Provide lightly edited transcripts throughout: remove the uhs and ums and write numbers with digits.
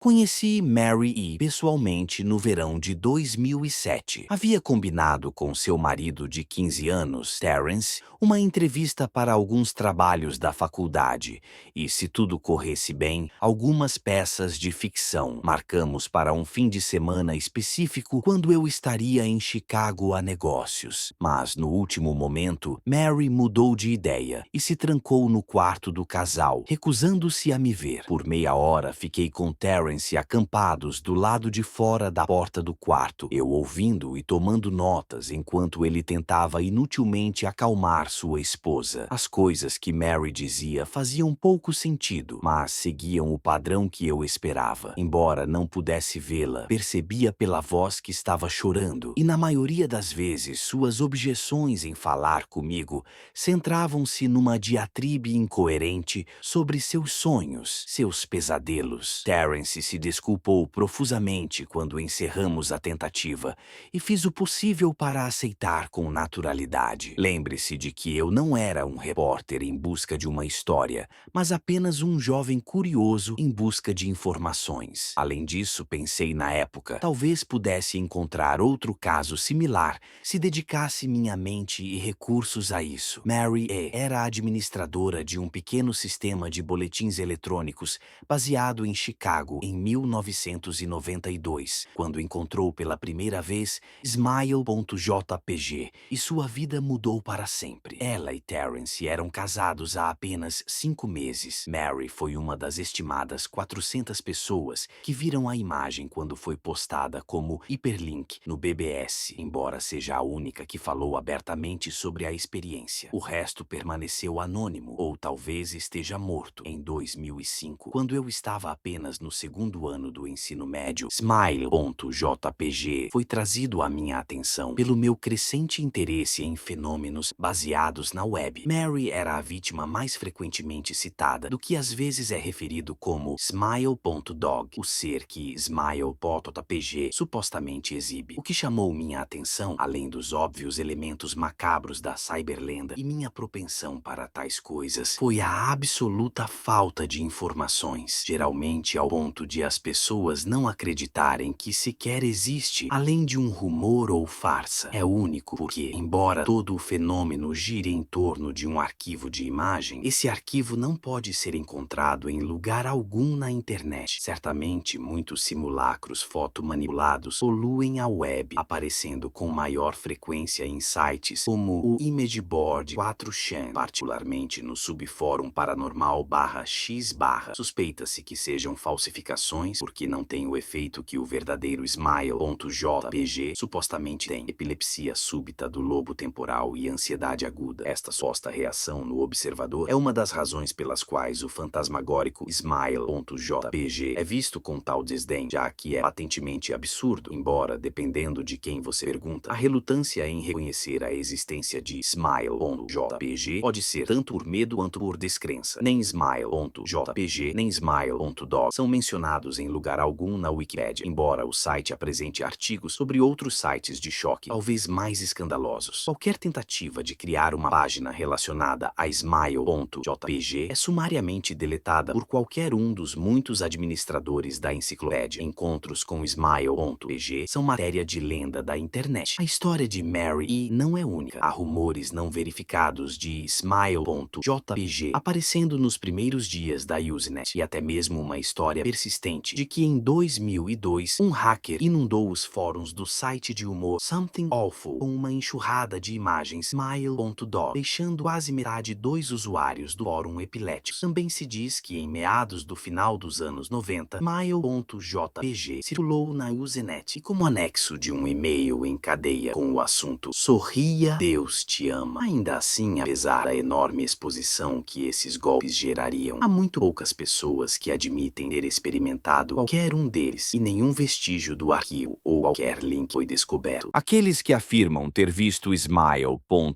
Conheci Mary E. pessoalmente no verão de 2007. Havia combinado com seu marido de 15 anos, Terence, uma entrevista para alguns trabalhos da faculdade e, se tudo corresse bem, algumas peças de ficção. Marcamos para um fim de semana específico quando eu estaria em Chicago a negócios. Mas, no último momento, Mary mudou de ideia e se trancou no quarto do casal, recusando-se a me ver. Por meia hora, fiquei com Terence acampados do lado de fora da porta do quarto, eu ouvindo e tomando notas enquanto ele tentava inutilmente acalmar sua esposa. As coisas que Mary dizia faziam pouco sentido, mas seguiam o padrão que eu esperava. Embora não pudesse vê-la, percebia pela voz que estava chorando, e na maioria das vezes suas objeções em falar comigo centravam-se numa diatribe incoerente sobre seus sonhos, seus pesadelos. Terence se desculpou profusamente quando encerramos a tentativa e fiz o possível para aceitar com naturalidade. Lembre-se de que eu não era um repórter em busca de uma história, mas apenas um jovem curioso em busca de informações. Além disso, pensei na época, talvez pudesse encontrar outro caso similar se dedicasse minha mente e recursos a isso. Mary E. era administradora de um pequeno sistema de boletins eletrônicos baseado em Chicago em 1992, quando encontrou pela primeira vez Smile.jpg, e sua vida mudou para sempre. Ela e Terence eram casados há apenas 5 meses. Mary foi uma das estimadas 400 pessoas que viram a imagem quando foi postada como hiperlink no BBS, embora seja a única que falou abertamente sobre a experiência. O resto permaneceu anônimo, ou talvez esteja morto. Em 2005, quando eu estava apenas no segundo ano do ensino médio, Smile.jpg foi trazido à minha atenção pelo meu crescente interesse em fenômenos baseados na web. Mary era a vítima mais frequentemente citada do que às vezes é referido como Smile.dog, o ser que Smile.jpg supostamente exibe. O que chamou minha atenção, além dos óbvios elementos macabros da cyberlenda e minha propensão para tais coisas, foi a absoluta falta de informações, geralmente ao ponto de as pessoas não acreditarem que sequer existe, além de um rumor ou farsa. É único porque, embora todo o fenômeno gire em torno de um arquivo de imagem, esse arquivo não pode ser encontrado em lugar algum na internet. Certamente, muitos simulacros fotomanipulados poluem a web, aparecendo com maior frequência em sites como o Imageboard 4chan, particularmente no subfórum paranormal/x/. Suspeita-se que sejam falsificações porque não tem o efeito que o verdadeiro Smile.jpg supostamente tem: epilepsia súbita do lobo temporal e ansiedade aguda. Esta suposta reação no observador é uma das razões pelas quais o fantasmagórico Smile.jpg é visto com tal desdém, já que é patentemente absurdo, embora, dependendo de quem você pergunta, a relutância em reconhecer a existência de Smile.jpg pode ser tanto por medo quanto por descrença. Nem Smile.jpg nem Smile.dog são mencionados em lugar algum na Wikipedia, embora o site apresente artigos sobre outros sites de choque, talvez mais escandalosos. Qualquer tentativa de criar uma página relacionada a Smile.jpg é sumariamente deletada por qualquer um dos muitos administradores da enciclopédia. Encontros com Smile.jpg são matéria de lenda da internet. A história de Mary E. não é única. Há rumores não verificados de Smile.jpg aparecendo nos primeiros dias da Usenet, e até mesmo uma história persistente de que em 2002 um hacker inundou os fóruns do site de humor Something Awful com uma enxurrada de imagens Smile.dog, deixando quase metade dos usuários do fórum epiléticos. Também se diz que em meados do final dos anos 90, Smile.jpg circulou na Usenet e como anexo de um e-mail em cadeia com o assunto "Sorria, Deus te ama". Ainda assim, apesar da enorme exposição que esses golpes gerariam, há muito poucas pessoas que admitem ter experimentado qualquer um deles, e nenhum vestígio do arquivo ou qualquer link foi descoberto. Aqueles que afirmam ter visto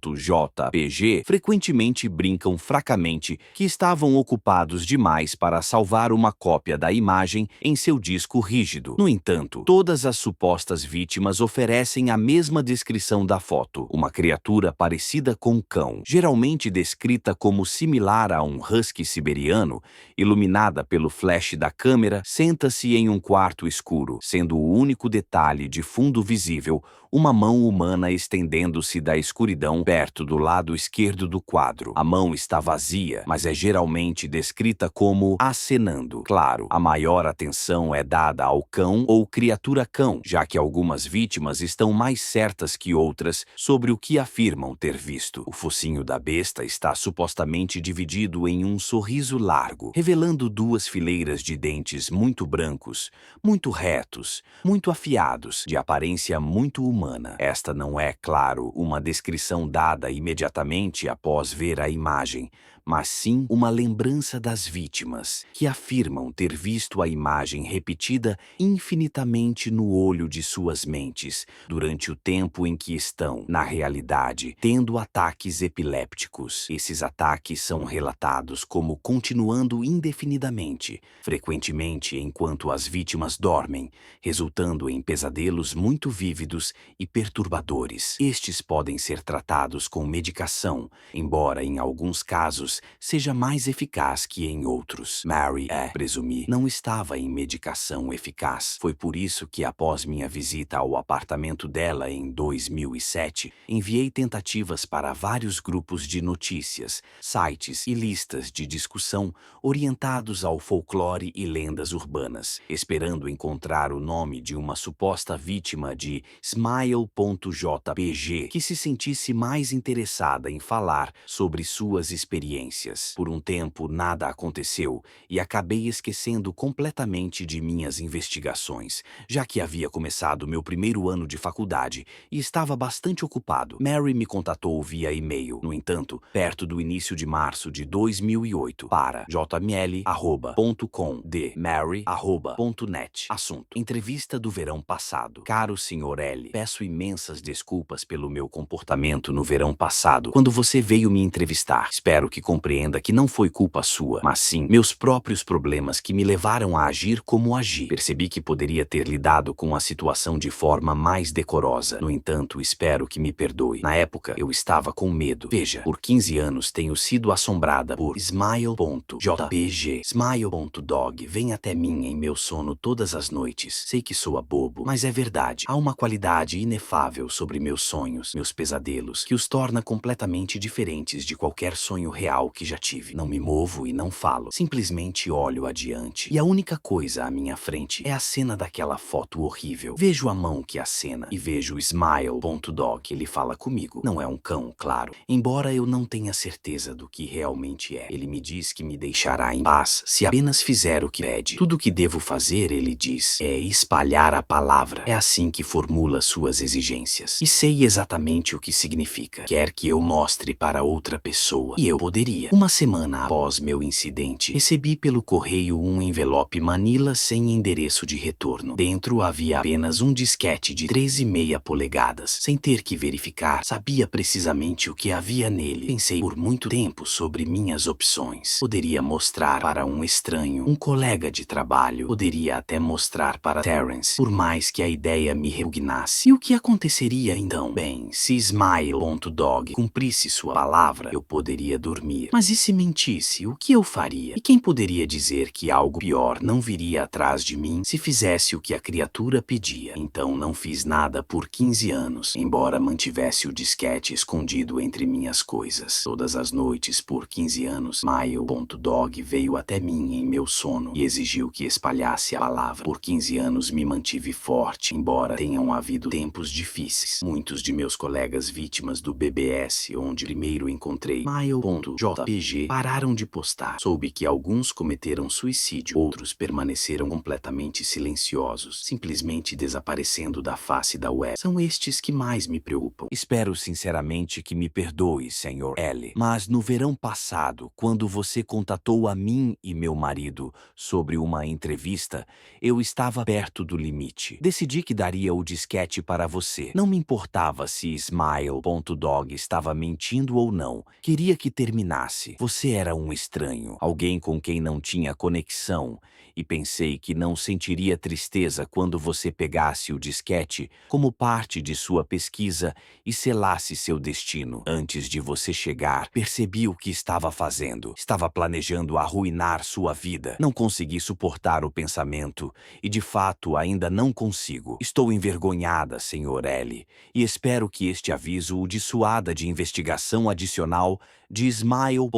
Smile.jpg frequentemente brincam fracamente que estavam ocupados demais para salvar uma cópia da imagem em seu disco rígido. No entanto, todas as supostas vítimas oferecem a mesma descrição da foto: uma criatura parecida com um cão, geralmente descrita como similar a um husky siberiano, iluminada pelo flash da câmera Agora, senta-se em um quarto escuro, sendo o único detalhe de fundo visível uma mão humana estendendo-se da escuridão perto do lado esquerdo do quadro. A mão está vazia, mas é geralmente descrita como acenando. Claro, a maior atenção é dada ao cão ou criatura-cão, já que algumas vítimas estão mais certas que outras sobre o que afirmam ter visto. O focinho da besta está supostamente dividido em um sorriso largo, revelando duas fileiras de dentes muito brancos, muito retos, muito afiados, de aparência muito humana. Esta não é, claro, uma descrição dada imediatamente após ver a imagem, mas sim uma lembrança das vítimas, que afirmam ter visto a imagem repetida infinitamente no olho de suas mentes durante o tempo em que estão, na realidade, tendo ataques epilépticos. Esses ataques são relatados como continuando indefinidamente, frequentemente enquanto as vítimas dormem, resultando em pesadelos muito vívidos e perturbadores. Estes podem ser tratados com medicação, embora em alguns casos seja mais eficaz que em outros. Mary, presumi, não estava em medicação eficaz. Foi por isso que, após minha visita ao apartamento dela em 2007, enviei tentativas para vários grupos de notícias, sites e listas de discussão orientados ao folclore e lendas urbanas, esperando encontrar o nome de uma suposta vítima de Smile.jpg que se sentisse mais interessada em falar sobre suas experiências. Por um tempo, nada aconteceu e acabei esquecendo completamente de minhas investigações, já que havia começado meu primeiro ano de faculdade e estava bastante ocupado. Mary me contatou via e-mail, no entanto, perto do início de março de 2008, para jml.com.de.mary.net. Assunto: entrevista do verão passado. Caro Sr. L, peço imensas desculpas pelo meu comportamento no verão passado, quando você veio me entrevistar. Espero que compreenda que não foi culpa sua, mas sim meus próprios problemas que me levaram a agir como agi. Percebi que poderia ter lidado com a situação de forma mais decorosa. No entanto, espero que me perdoe. Na época, eu estava com medo. Veja, por 15 anos tenho sido assombrada por Smile.jpg. Smile.dog vem até mim em meu sono todas as noites. Sei que soa bobo, mas é verdade. Há uma qualidade inefável sobre meus sonhos, meus pesadelos, que os torna completamente diferentes de qualquer sonho real que já tive. Não me movo e não falo. Simplesmente olho adiante. E a única coisa à minha frente é a cena daquela foto horrível. Vejo a mão que acena e vejo o Smile.dog. Ele fala comigo. Não é um cão, claro. Embora eu não tenha certeza do que realmente é. Ele me diz que me deixará em paz se apenas fizer o que pede. Tudo o que devo fazer, ele diz, é espalhar a palavra. É assim que formula suas exigências. E sei exatamente o que significa. Quer que eu mostre para outra pessoa. E eu poderia. Uma semana após meu incidente, recebi pelo correio um envelope Manila sem endereço de retorno. Dentro havia apenas um disquete de 13,5 polegadas. Sem ter que verificar, sabia precisamente o que havia nele. Pensei por muito tempo sobre minhas opções. Poderia mostrar para um estranho, um colega de trabalho. Poderia até mostrar para Terence, por mais que a ideia me repugnasse. E o que aconteceria então? Bem, se Smile.dog cumprisse sua palavra, eu poderia dormir. Mas e se mentisse, o que eu faria? E quem poderia dizer que algo pior não viria atrás de mim se fizesse o que a criatura pedia? Então não fiz nada por 15 anos, embora mantivesse o disquete escondido entre minhas coisas. Todas as noites por 15 anos, Smile.dog veio até mim em meu sono e exigiu que espalhasse a palavra. Por 15 anos me mantive forte, embora tenham havido tempos difíceis. Muitos de meus colegas vítimas do BBS, onde primeiro encontrei Smile.jpg, pararam de postar. Soube que alguns cometeram suicídio, outros permaneceram completamente silenciosos, simplesmente desaparecendo da face da web. São estes que mais me preocupam. Espero sinceramente que me perdoe, Sr. L. Mas no verão passado, quando você contatou a mim e meu marido sobre uma entrevista, eu estava perto do limite. Decidi que daria o disquete para você. Não me importava se Smile.dog estava mentindo ou não. Queria que terminasse. Você era um estranho, alguém com quem não tinha conexão, e pensei que não sentiria tristeza quando você pegasse o disquete como parte de sua pesquisa e selasse seu destino. Antes de você chegar, percebi o que estava fazendo. Estava planejando arruinar sua vida. Não consegui suportar o pensamento e, de fato, ainda não consigo. Estou envergonhada, Sr. L, e espero que este aviso o dissuada de investigação adicional de Smile.jpg.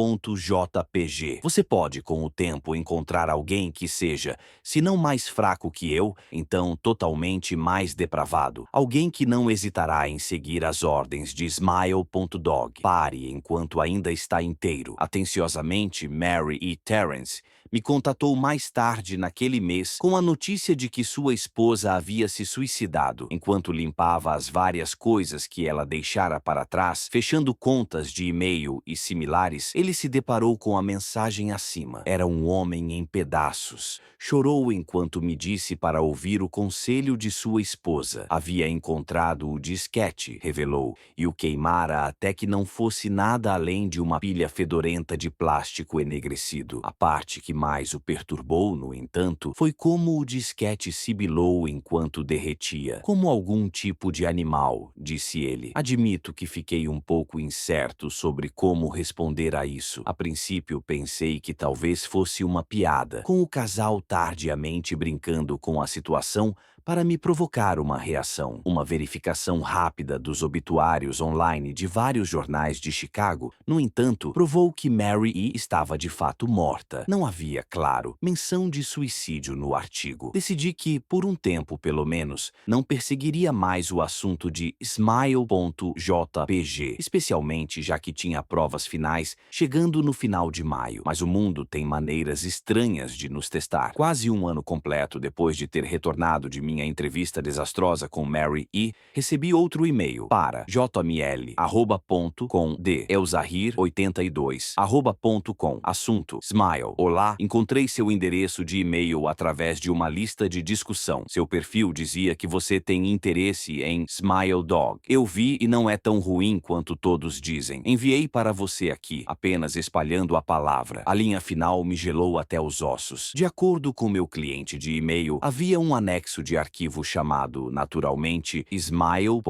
Você pode, com o tempo, encontrar alguém que seja, se não mais fraco que eu, então totalmente mais depravado. Alguém que não hesitará em seguir as ordens de Smile.dog. Pare enquanto ainda está inteiro. Atenciosamente, Mary E. Terrence me contatou mais tarde naquele mês com a notícia de que sua esposa havia se suicidado. Enquanto limpava as várias coisas que ela deixara para trás, fechando contas de e-mail e similares, ele se deparou com a mensagem acima. Era um homem em pedaços. Chorou enquanto me disse para ouvir o conselho de sua esposa. Havia encontrado o disquete, revelou, e o queimara até que não fosse nada além de uma pilha fedorenta de plástico enegrecido. A parte que mais o perturbou, no entanto, foi como o disquete sibilou enquanto derretia. Como algum tipo de animal, disse ele. Admito que fiquei um pouco incerto sobre como responder a isso. A princípio pensei que talvez fosse uma piada, com o casal tardiamente brincando com a situação para me provocar uma reação. Uma verificação rápida dos obituários online de vários jornais de Chicago, no entanto, provou que Mary E. estava de fato morta. Não havia, claro, menção de suicídio no artigo. Decidi que, por um tempo pelo menos, não perseguiria mais o assunto de Smile.jpg, especialmente já que tinha provas finais chegando no final de maio. Mas o mundo tem maneiras estranhas de nos testar. Quase um ano completo depois de ter retornado de minha entrevista desastrosa com Mary E., recebi outro e-mail para jml@elzahir82@com. Assunto: Smile. Olá, encontrei seu endereço de e-mail através de uma lista de discussão. Seu perfil dizia que você tem interesse em Smile Dog. Eu vi e não é tão ruim quanto todos dizem. Enviei para você aqui, apenas espalhando a palavra. A linha final me gelou até os ossos. De acordo com meu cliente de e-mail, havia um anexo de arquivo chamado, naturalmente, Smile.jpg.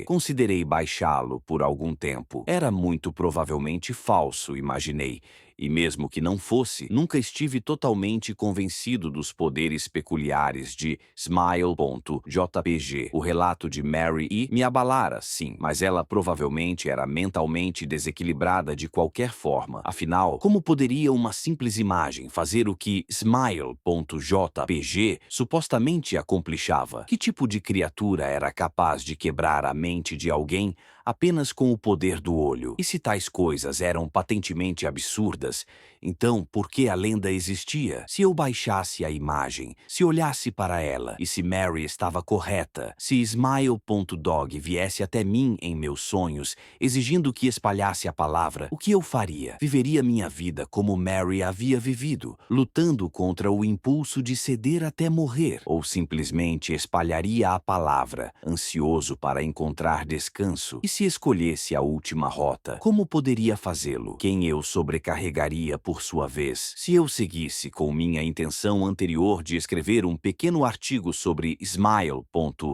Considerei baixá-lo por algum tempo. Era muito provavelmente falso, imaginei. E mesmo que não fosse, nunca estive totalmente convencido dos poderes peculiares de Smile.jpg. O relato de Mary E. me abalara, sim, mas ela provavelmente era mentalmente desequilibrada de qualquer forma. Afinal, como poderia uma simples imagem fazer o que Smile.jpg supostamente acomplishava? Que tipo de criatura era capaz de quebrar a mente de alguém apenas com o poder do olho? E se tais coisas eram patentemente absurdas, então por que a lenda existia? Se eu baixasse a imagem, se olhasse para ela, e se Mary estava correta, se Smile.dog viesse até mim em meus sonhos, exigindo que espalhasse a palavra, o que eu faria? Viveria minha vida como Mary havia vivido, lutando contra o impulso de ceder até morrer, ou simplesmente espalharia a palavra, ansioso para encontrar descanso? E se escolhesse a última rota, como poderia fazê-lo? Quem eu sobrecarregaria por sua vez? Se eu seguisse com minha intenção anterior de escrever um pequeno artigo sobre Smile.jpg,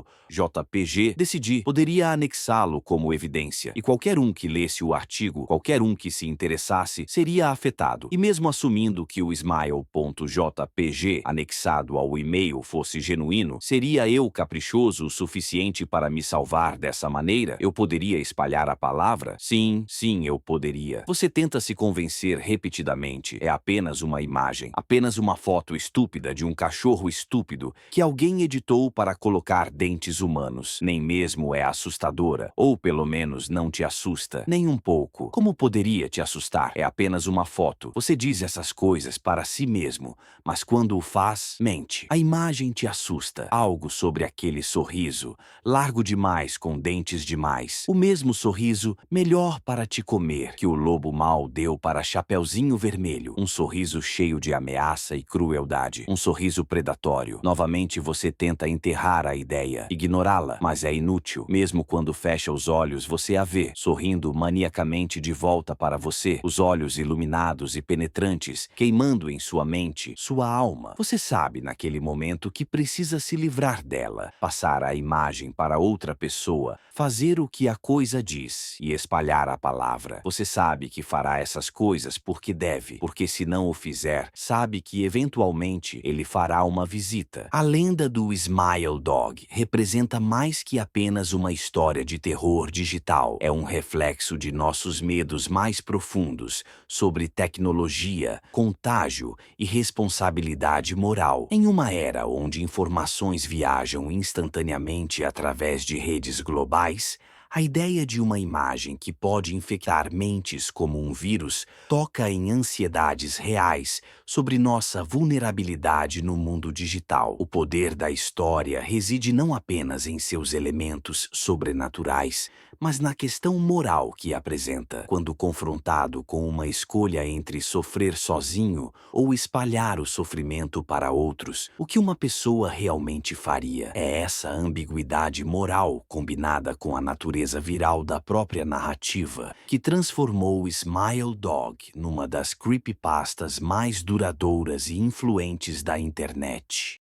decidi poderia anexá-lo como evidência, e qualquer um que lesse o artigo, qualquer um que se interessasse, seria afetado. E mesmo assumindo que o Smile.jpg anexado ao e-mail fosse genuíno, seria eu caprichoso o suficiente para me salvar dessa maneira? Eu poderia espalhar a palavra? Sim, eu poderia. Você tenta se convencer repetidamente. É apenas uma imagem, apenas uma foto estúpida de um cachorro estúpido que alguém editou para colocar dentes humanos. Nem mesmo é assustadora, ou pelo menos não te assusta, nem um pouco. Como poderia te assustar? É apenas uma foto. Você diz essas coisas para si mesmo, mas quando o faz, mente. A imagem te assusta. Algo sobre aquele sorriso, largo demais com dentes demais. O mesmo sorriso, melhor para te comer, que o lobo mau deu para Chapeuzinho Vermelho. Um sorriso cheio de ameaça e crueldade. Um sorriso predatório. Novamente você tenta enterrar a ideia, ignorá-la, mas é inútil. Mesmo quando fecha os olhos, você a vê, sorrindo maniacamente de volta para você, os olhos iluminados e penetrantes, queimando em sua mente, sua alma. Você sabe naquele momento que precisa se livrar dela, passar a imagem para outra pessoa, fazer o que a coisa diz e espalhar a palavra. Você sabe que fará essas coisas porque deve, porque se não o fizer, sabe que eventualmente ele fará uma visita. A lenda do Smile Dog representa mais que apenas uma história de terror digital. É um reflexo de nossos medos mais profundos sobre tecnologia, contágio e responsabilidade moral. Em uma era onde informações viajam instantaneamente através de redes globais, a ideia de uma imagem que pode infectar mentes como um vírus toca em ansiedades reais sobre nossa vulnerabilidade no mundo digital. O poder da história reside não apenas em seus elementos sobrenaturais, mas na questão moral que apresenta. Quando confrontado com uma escolha entre sofrer sozinho ou espalhar o sofrimento para outros, o que uma pessoa realmente faria? É essa ambiguidade moral combinada com a natureza viral da própria narrativa que transformou Smile Dog numa das creepypastas mais duradouras e influentes da internet.